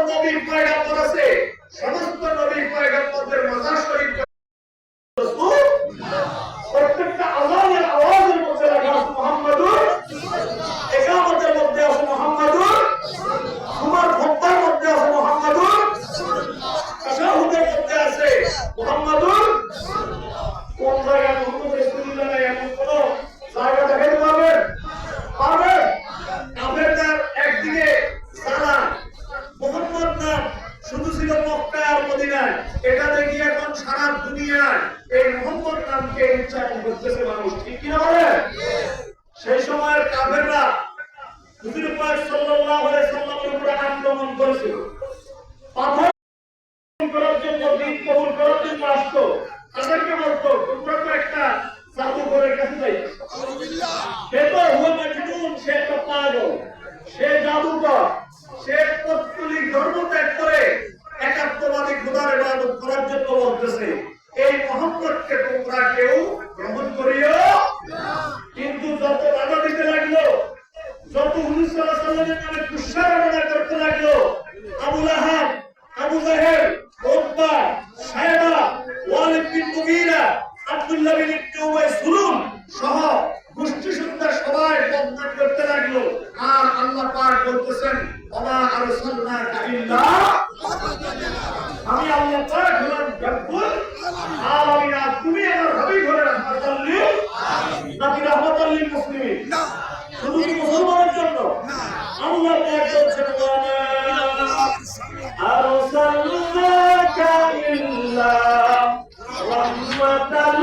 নবী পয়গম্বর আছে সমস্ত নবী পয়গম্বরদের মাজার শরীফ প্রত্যেকটা আযানের আওয়াজের মধ্যে লেখা আছে মুহাম্মাদুর, ইকামতের মধ্যে আছে মুহাম্মাদুর, সুমার খুতবার মধ্যে আছে মুহাম্মাদুর, তাশাহুদের মধ্যে আছে মুহাম্মাদুর। কোন জায়গায় মুহাম্মদ রাসূলুল্লাহ নাই এমন কোন জায়গা দেখাতে পারবেন? পারবেন? কাফেরদের একদিকে সালাম মুহাম্মদ নাম শুধু ছিল মক্কা আর মদিনায়, এটা দেখি এখন সারা দুনিয়ায় এই মুহাম্মদ নামকে উচ্চারণ করতেছে মানুষ, ঠিক কি না বলেন? সেই সময়ের কাফেররা হুজুর পাক সাল্লাল্লাহু আলাইহি সাল্লামের উপর আক্রমণ করেছিল, পাথর করার জন্য, দিন কবুল করার জন্য আসতো। তাদেরকে বলতো তোমরা তো একটা জাদুঘরের কাছে যাই, সে তো হুয়া মাজনুন, সে তো পাগল, সে জাদুকর, সে পৌত্তলিক ধর্ম ত্যাগ করে একাত্মবাদী খোদার ইবাদত করার জন্য বলতেছে। এই মুহাম্মদকে তোমরা কেউ গ্রহণ করিও না। কিন্তু যত বাধা দিতে লাগলো, যত হুজুর সাল্লাল্লাহু আলাইহি ওয়াসাল্লামের নামে কুৎসারণা করতে লাগলো, আবু লাহাব, আবু জাহেল, উতবা, সায়বা, ওয়ালিদ বিন মুগীরা, আব্দুল্লাহ বিন উবাই সুলুম সহ গোষ্ঠী সন্তান সবাই বদনাম করতে লাগলো। আর আল্লাহ পাক বলতেছেন ওমা আরসালনাকা ইল্লা, আমি আল্লাহ পাক হলাম রব্বুল আলামিন। আর তুমি আমার হাবিব হলে রাহমাতুল লিল আলামিন, নাকি রাহমাতুল লিল মুসলিমিন? না, শুধু কি মুসলমানের জন্য? না, আল্লাহ পাক বলছেন ওমা আরসালনাকা ইল্লা রাহমাতাল